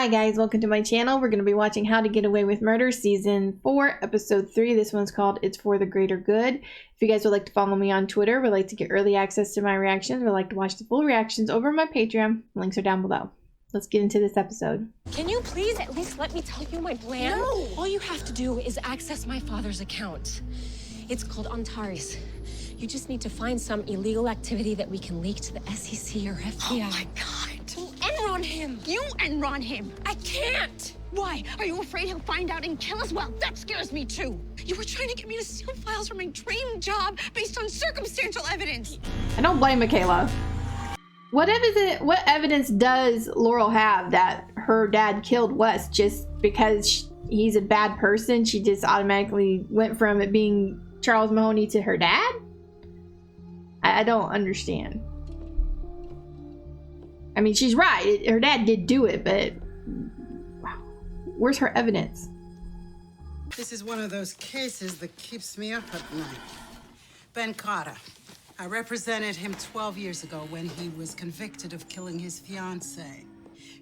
Hi guys, welcome to my channel. We're going to be watching How to Get Away with Murder Season 4, Episode 3. This one's called It's for the Greater Good. If you guys would like to follow me on Twitter, would like to get early access to my reactions, would like to watch the full reactions over my Patreon, links are down below. Let's get into this episode. Can you please at least let me tell you my plan? No! All you have to do is access my father's account. It's called Antares. You just need to find some illegal activity that we can leak to the SEC or FBI. Oh my God. Enron him! You Enron him! I can't! Why? Are you afraid he'll find out and kill us? Well, that scares me too. You were trying to get me to steal files from my dream job based on circumstantial evidence. I don't blame Michaela. What evidence does Laurel have that her dad killed Wes just because he's a bad person? She just automatically went from it being Charles Mahoney to her dad? I don't understand. I mean, she's right. Her dad did do it, but where's her evidence? This is one of those cases that keeps me up at night. Ben Carter. I represented him 12 years ago when he was convicted of killing his fiancée.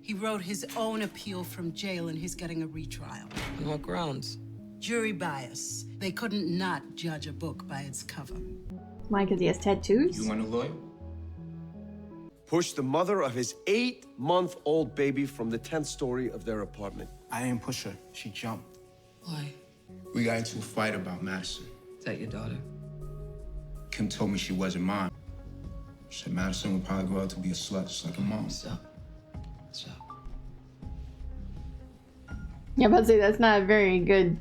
He wrote his own appeal from jail and he's getting a retrial. On what grounds? Jury bias. They couldn't not judge a book by its cover. Why? Because he has tattoos? You want a lawyer? Pushed the mother of his 8-month-old baby from the 10th story of their apartment. I didn't push her. She jumped. Why? We got into a fight about Madison. Is that your daughter? Kim told me she wasn't mine. She said Madison would probably grow up to be a slut just like her mom. Stop. Yeah, I'm about to say that's not a very good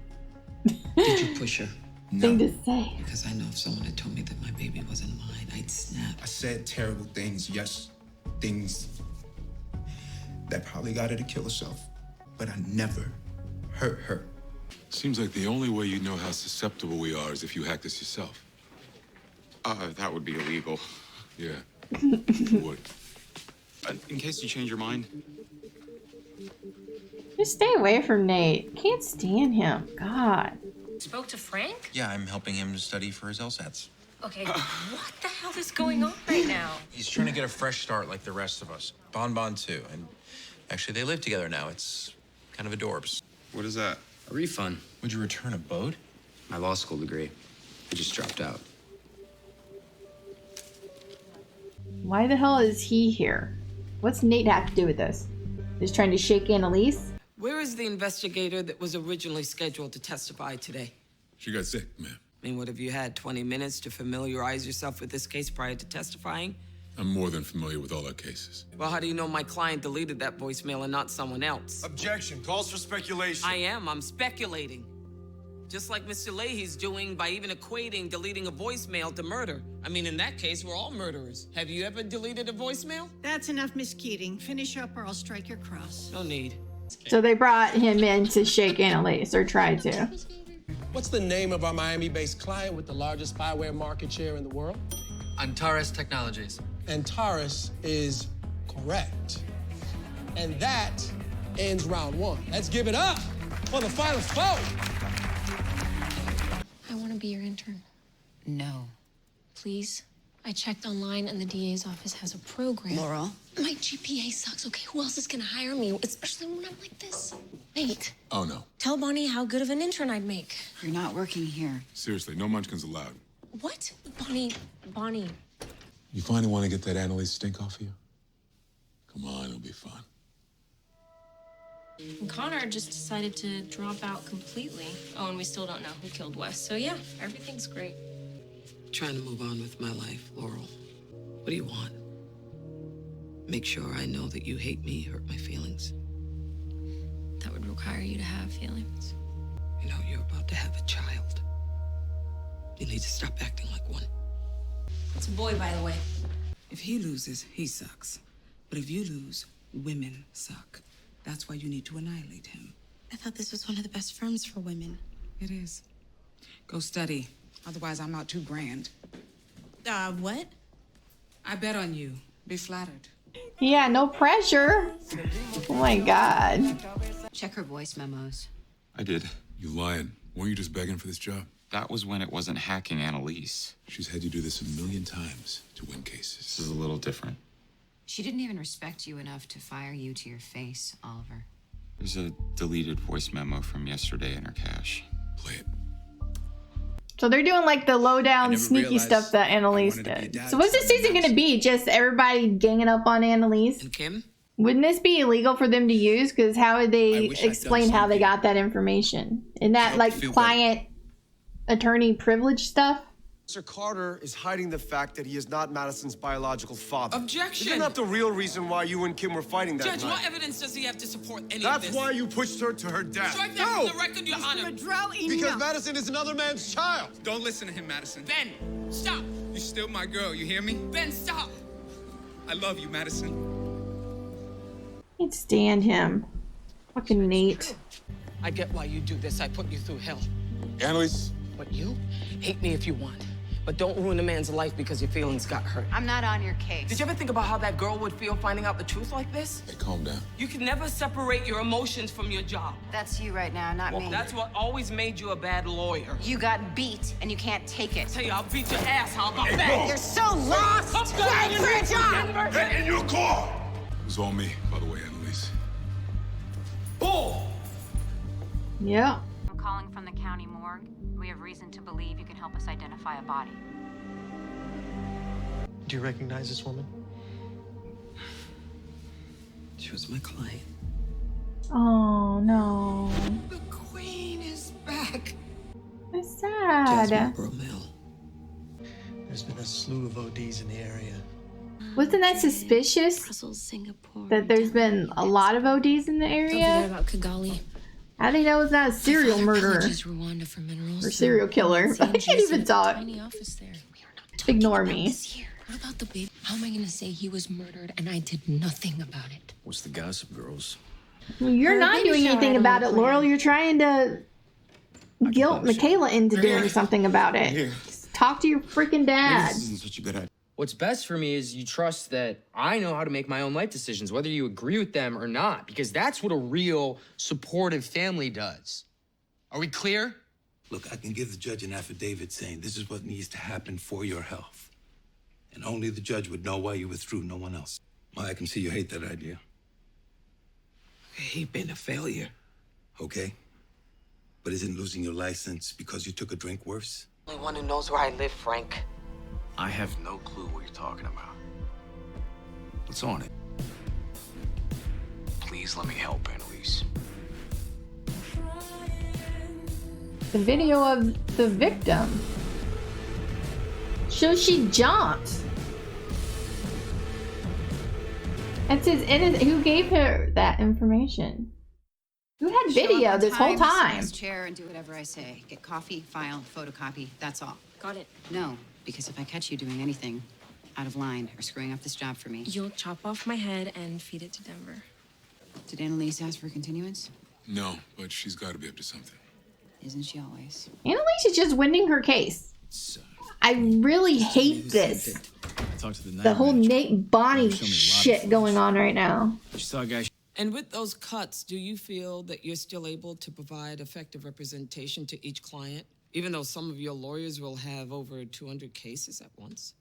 Did you push her? thing to say. Because I know if someone had told me that my baby wasn't mine, I'd snap. I said terrible things, yes. Things that probably got her to kill herself. But I never hurt her. Seems like the only way you know how susceptible we are is if you hack this yourself. That would be illegal. Yeah, it would. In case you change your mind. Just stay away from Nate. Can't stand him. God. Spoke to Frank? Yeah, I'm helping him to study for his LSATs. Okay, what the hell is going on right now? He's trying to get a fresh start like the rest of us. Bon too, and actually they live together now. It's kind of adorbs. What is that? A refund. Would you return a boat? My law school degree. I just dropped out. Why the hell is he here? What's Nate have to do with this? Just trying to shake Annalise? Where is the investigator that was originally scheduled to testify today? She got sick, ma'am. I mean, what have you had, 20 minutes to familiarize yourself with this case prior to testifying? I'm more than familiar with all our cases. Well, how do you know my client deleted that voicemail and not someone else? Objection. Calls for speculation. I'm speculating. Just like Mr. Leahy's doing by even equating deleting a voicemail to murder. I mean, in that case, we're all murderers. Have you ever deleted a voicemail? That's enough, Miss Keating. Finish up or I'll strike your cross. No need. So they brought him in to shake Annalise, or tried to. What's the name of our Miami-based client with the largest spyware market share in the world? Antares Technologies. Antares is correct. And that ends round one. Let's give it up for the final four. I want to be your intern. No. Please? I checked online and the DA's office has a program. Laurel? My GPA sucks, okay? Who else is gonna hire me? Especially when I'm like this. Nate. Oh, no. Tell Bonnie how good of an intern I'd make. You're not working here. Seriously, no munchkins allowed. What? Bonnie. You finally want to get that Annalise stink off you? Come on, it'll be fun. And Connor just decided to drop out completely. Oh, and we still don't know who killed Wes. So yeah, everything's great. Trying to move on with my life, Laurel. What do you want? Make sure I know that you hate me, hurt my feelings. That would require you to have feelings. You know, you're about to have a child. You need to stop acting like one. It's a boy, by the way. If he loses, he sucks. But if you lose, women suck. That's why you need to annihilate him. I thought this was one of the best firms for women. It is. Go study. Otherwise, I'm out $2,000. What? I bet on you. Be flattered. Yeah, no pressure. Oh my God. Check her voice memos. I did. You lying. Weren't you just begging for this job? That was when it wasn't hacking Annalise. She's had you do this 1,000,000 times to win cases. This is a little different. She didn't even respect you enough to fire you to your face, Oliver. There's a deleted voice memo from yesterday in her cache. Play it. So they're doing like the lowdown, sneaky stuff that Annalise did. So what's this season going to be? Just everybody ganging up on Annalise? And Kim? Wouldn't this be illegal for them to use? Because how would they explain how they got that information? Isn't that like client attorney privilege stuff? Mr. Carter is hiding the fact that he is not Madison's biological father. Objection! Isn't that the real reason why you and Kim were fighting that Judge, night? what evidence does he have to support any of That's this? why you pushed her to her death. Strike that from the record, Your Honor. Because Madison is another man's child. Don't listen to him, Madison. Ben, stop. You're still my girl, you hear me? Ben, stop. I love you, Madison. Can't stand him. Fucking Nate. I get why you do this. I put you through hell. Annalise. But you, hate me if you want. But don't ruin a man's life because your feelings got hurt. I'm not on your case. Did you ever think about how that girl would feel finding out the truth like this? Hey, calm down. You can never separate your emotions from your job. That's you right now, not me. That's what always made you a bad lawyer. You got beat, and you can't take it. I tell you, I'll beat your ass. How about that? You're so lost! Wait for a job! Get in your car! It was all me, by the way, Annalise. Bull! Yeah. I'm calling from the county morgue. We have reason to believe you can help us identify a body. Do you recognize this woman? She was my client. Oh no. The queen is back. It's sad. There's been a slew of ODs in the area. Wasn't that suspicious? Brussels, Singapore. That there's been a lot of ODs in the Don't forget area? about Kigali. How do they know it's not a serial murderer? Rwanda for minerals. Or serial killer? I can't even talk. Tiny office there. Ignore me. What about the baby? How am I gonna say he was murdered and I did nothing about it? What's the gossip, girls? Well, you're Her not baby doing shower anything had a about it, little Laurel. plan. You're trying to guilt Michaela into doing something about it. Here. Just talk to your freaking dad. This isn't such a good idea. What's best for me is you trust that I know how to make my own life decisions, whether you agree with them or not, because that's what a real supportive family does. Are we clear? Look, I can give the judge an affidavit saying this is what needs to happen for your health. And only the judge would know why you withdrew, no one else. Well, I can see you hate that idea. He been a failure. Okay. But isn't losing your license because you took a drink worse? Only one who knows where I live, Frank. I have no clue what you're talking about. What's on it? Please let me help, Annalise. The video of the victim shows she jumped. It says, who gave her that information? Who had video this whole time? Sit in this chair and do whatever I say. Get coffee, file, photocopy. That's all. Got it. No, because if I catch you doing anything out of line or screwing up this job for me. You'll chop off my head and feed it to Denver. Did Annalise ask for continuance? No, but she's got to be up to something. Isn't she always? Annalise is just winning her case. I really hate this. The whole Nate Bonnie shit going on right now. And with those cuts, do you feel that you're still able to provide effective representation to each client, even though some of your lawyers will have over 200 cases at once?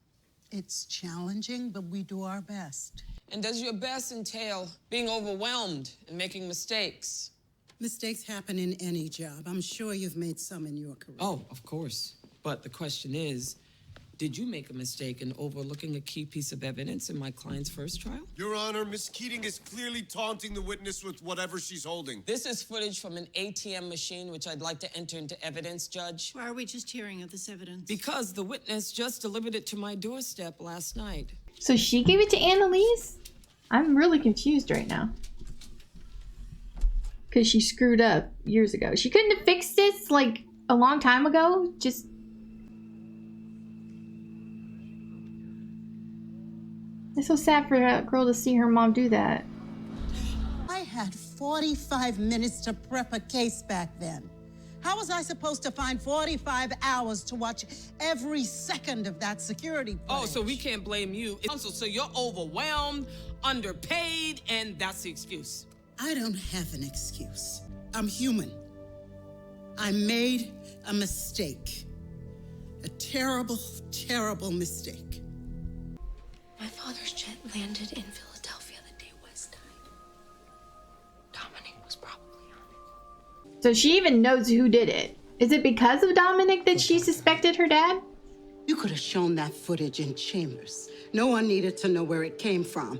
It's challenging, but we do our best. And does your best entail being overwhelmed and making mistakes? Mistakes happen in any job. I'm sure you've made some in your career. Oh, of course. But the question is, did you make a mistake in overlooking a key piece of evidence in my client's first trial? Your Honor, Miss Keating is clearly taunting the witness with whatever she's holding. This is footage from an ATM machine, which I'd like to enter into evidence, Judge. Why are we just hearing of this evidence? Because the witness just delivered it to my doorstep last night. So she gave it to Annalise? I'm really confused right now. Because she screwed up years ago. She couldn't have fixed this like a long time ago? Just... It's so sad for that girl to see her mom do that. I had 45 minutes to prep a case back then. How was I supposed to find 45 hours to watch every second of that security footage? Oh, so we can't blame you. So you're overwhelmed, underpaid, and that's the excuse. I don't have an excuse. I'm human. I made a mistake. A terrible, terrible mistake. My father's jet landed in Philadelphia the day Wes died. Dominic was probably So she even knows who did it. Is it because of Dominic that she suspected her dad? You could have shown that footage in chambers. No one needed to know where it came from.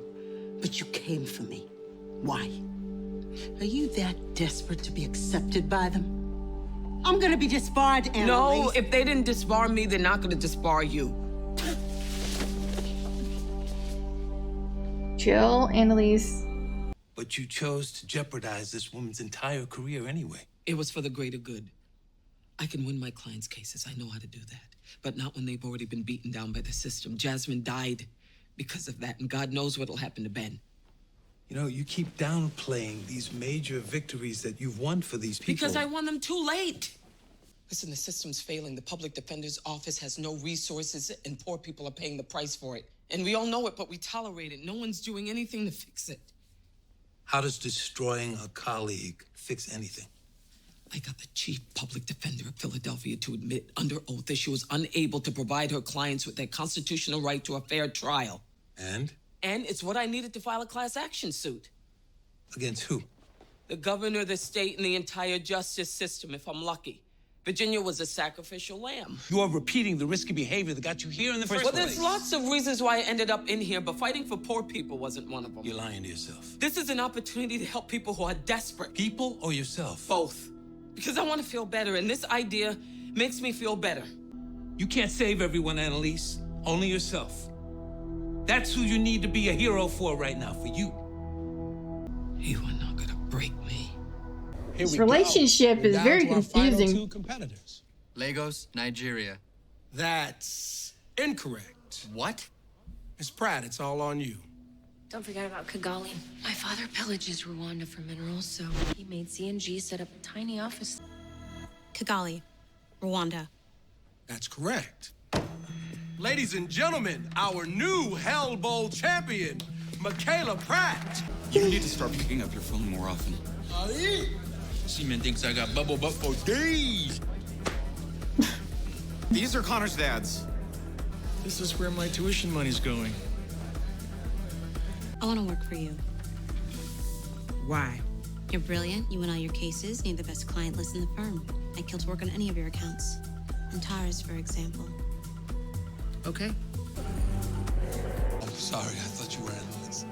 But you came for me. Why? Are you that desperate to be accepted by them? I'm gonna be disbarred, Annalise. No, if they didn't disbar me, they're not gonna disbar you. Chill, Annalise. But you chose to jeopardize this woman's entire career anyway. It was for the greater good. I can win my clients' cases. I know how to do that. But not when they've already been beaten down by the system. Jasmine died because of that, and God knows what'll happen to Ben. You know, you keep downplaying these major victories that you've won for these people. Because I won them too late. Listen, the system's failing. The public defender's office has no resources, and poor people are paying the price for it. And we all know it, but we tolerate it. No one's doing anything to fix it. How does destroying a colleague fix anything? I got the chief public defender of Philadelphia to admit under oath that she was unable to provide her clients with their constitutional right to a fair trial. And? And it's what I needed to file a class action suit. Against who? The governor, the state, and the entire justice system, if I'm lucky. Virginia was a sacrificial lamb. You are repeating the risky behavior that got you here in the first place. Well, there's lots of reasons why I ended up in here, but fighting for poor people wasn't one of them. You're lying to yourself. This is an opportunity to help people who are desperate. People or yourself? Both. Because I want to feel better, and this idea makes me feel better. You can't save everyone, Annalise. Only yourself. That's who you need to be a hero for right now, for you. You are not gonna break me. This relationship is very confusing. Two competitors. Lagos, Nigeria. That's incorrect. What? Miss Pratt, it's all on you. Don't forget about Kigali. My father pillages Rwanda for minerals, so he made CNG set up a tiny office. Kigali, Rwanda. That's correct. Ladies and gentlemen, our new Hell Bowl champion, Michaela Pratt. You need to start picking up your phone more often. Seaman thinks I got bubble butt for days. These are Connor's dads. This is where my tuition money's going. I want to work for you. Why? You're brilliant, you win all your cases, and you're the best client list in the firm. I'd kill to work on any of your accounts. Antares, for example. Okay. I'm sorry, I thought you were Annalise.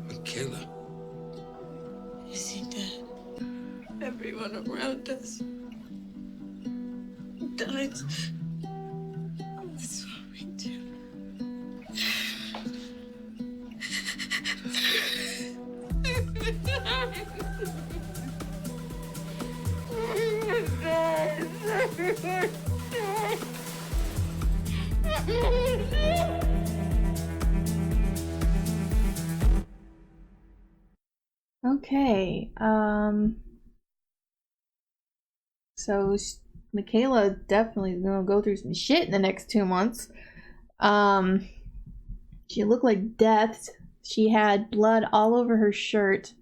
Michaela. Is he dead? Everyone around us died. That's what we do. Okay, so Michaela definitely is gonna go through some shit in the next 2 months. She looked like death. She had blood all over her shirt.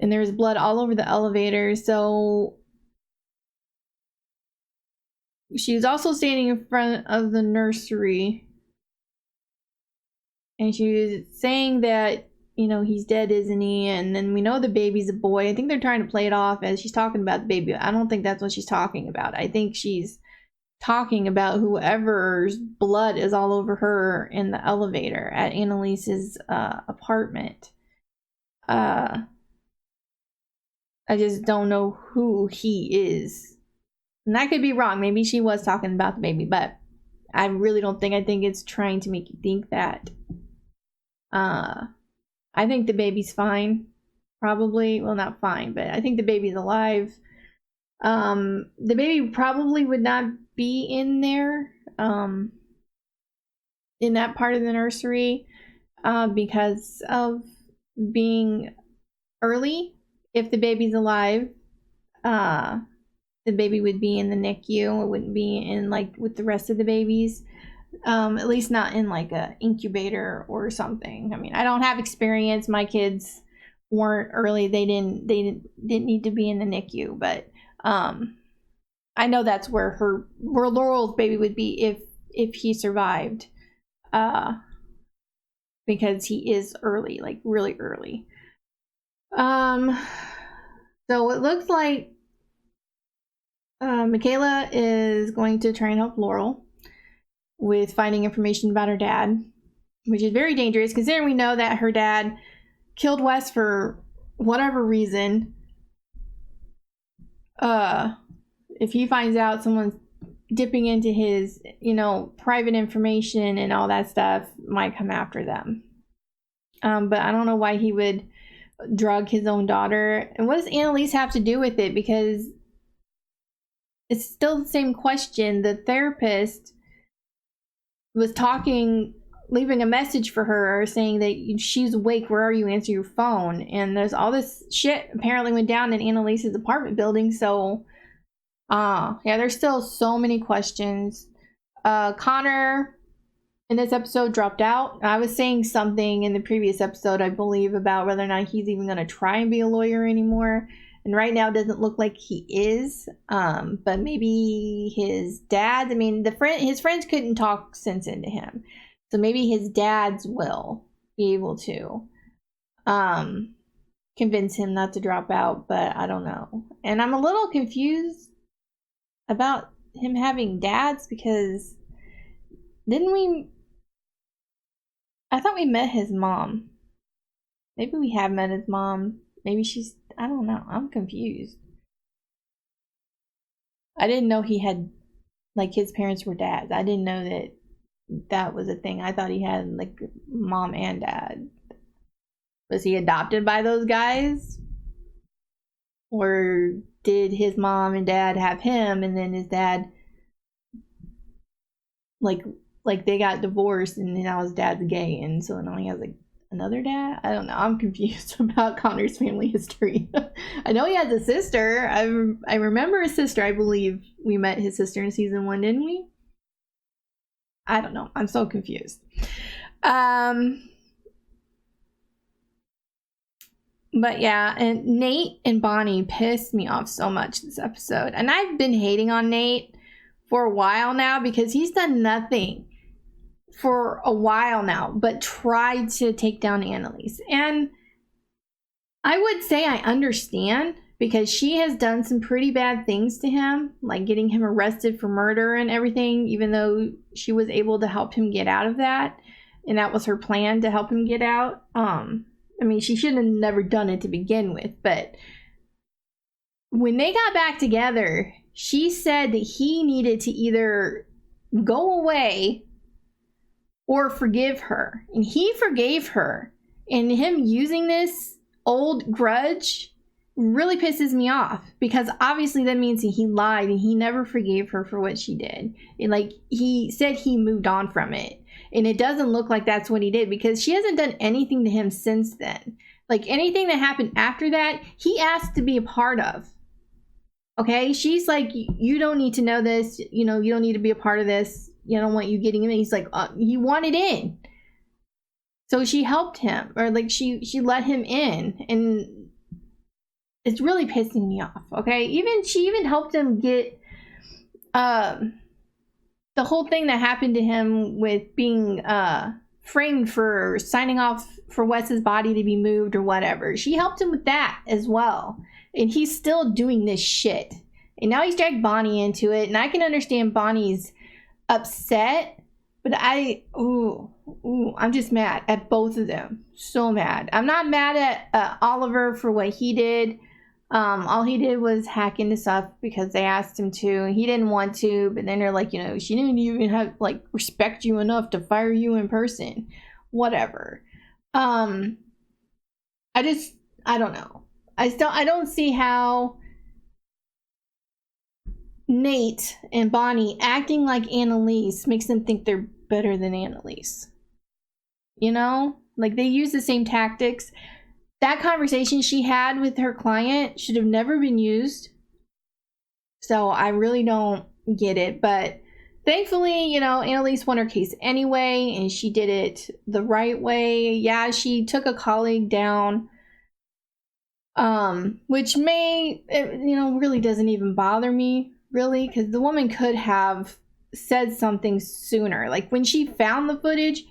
And there was blood all over the elevator, so she was also standing in front of the nursery. And she was saying that, you know, he's dead, isn't he? And then we know the baby's a boy. I think they're trying to play it off as she's talking about the baby. I don't think that's what she's talking about. I think she's talking about whoever's blood is all over her in the elevator at Annalise's apartment. I just don't know who he is. And I could be wrong. Maybe she was talking about the baby, but I really don't think. I think it's trying to make you think that. I think the baby's fine. Probably. Well, not fine, but I think the baby's alive. The baby probably would not be in there, in that part of the nursery, because of being early. If the baby's alive, the baby would be in the NICU. It wouldn't be in like with the rest of the babies. At least not in like a incubator or something. I mean, I don't have experience. My kids weren't early. They didn't need to be in the NICU, but I know that's where Laurel's baby would be if he survived, because he is early, like really early. So it looks like Michaela is going to try and help Laurel with finding information about her dad, which is very dangerous considering we know that her dad killed Wes for whatever reason. If he finds out someone's dipping into his, private information and all that stuff, might come after them. But I don't know why he would drug his own daughter. And what does Annalise have to do with it? Because it's still the same question. The therapist was leaving a message for her saying that she's awake, where are you, answer your phone. And there's all this shit apparently went down in Annalise's apartment building. So yeah, there's still so many questions. Connor in this episode dropped out. I was saying something in the previous episode, I believe, about whether or not he's even going to try and be a lawyer anymore. And right now it doesn't look like he is. But maybe his dad, his friends couldn't talk sense into him. So maybe his dads will be able to convince him not to drop out, but I don't know. And I'm a little confused about him having dads because I thought we met his mom. Maybe we have met his mom. Maybe I don't know. I'm confused. I didn't know he had, his parents were dads. I didn't know that was a thing. I thought he had, mom and dad. Was he adopted by those guys? Or did his mom and dad have him and then his dad, they got divorced and now his dad's gay and so now he has, another dad? I don't know. I'm confused about Connor's family history. I know he has a sister. I remember his sister. I believe we met his sister in season 1, didn't we? I don't know. I'm so confused. But yeah, and Nate and Bonnie pissed me off so much this episode. And I've been hating on Nate for a while now because he's done nothing for a while now but tried to take down Annalise. And I would say I understand because she has done some pretty bad things to him, like getting him arrested for murder and everything, even though she was able to help him get out of that. And that was her plan, to help him get out. She should have never done it to begin with, but when they got back together, she said that he needed to either go away or forgive her. And he forgave her. And him using this old grudge really pisses me off because obviously that means that he lied and he never forgave her for what she did. And he said he moved on from it. And it doesn't look like that's what he did because she hasn't done anything to him since then. Anything that happened after that, he asked to be a part of. Okay? She's like, you don't need to know this. You don't need to be a part of this. I don't want you getting in. He's like, he wanted in. So she helped him, or she let him in. And it's really pissing me off. Okay? She even helped him get the whole thing that happened to him with being framed for signing off for Wes's body to be moved or whatever. She helped him with that as well. And he's still doing this shit. And now he's dragged Bonnie into it. And I can understand Bonnie's upset. But I'm just mad at both of them. So mad. I'm not mad at Oliver for what he did. All he did was hack into stuff because they asked him to, and he didn't want to, but then they're like, she didn't even have, respect you enough to fire you in person. Whatever. I don't know. I don't see how Nate and Bonnie acting like Annalise makes them think they're better than Annalise. They use the same tactics. That conversation she had with her client should have never been used. So I really don't get it. But thankfully, Annalise won her case anyway, and she did it the right way. Yeah, she took a colleague down, which really doesn't even bother me, really, because the woman could have said something sooner. When she found the footage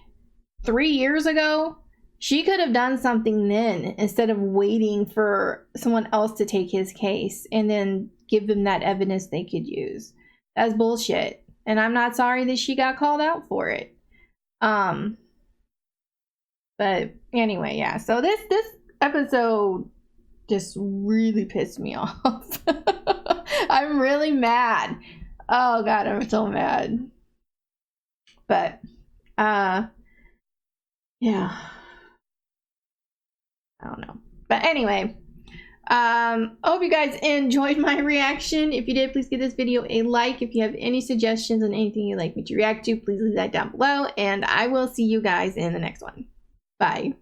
3 years ago, She could have done something then instead of waiting for someone else to take his case and then give them that evidence they could use. That's bullshit. And I'm not sorry that she got called out for it. But anyway, yeah. So this episode just really pissed me off. I'm really mad. Oh God, I'm so mad. But yeah. I don't know. But anyway, I hope you guys enjoyed my reaction. If you did, please give this video a like. If you have any suggestions on anything you'd like me to react to, please leave that down below. And I will see you guys in the next one. Bye.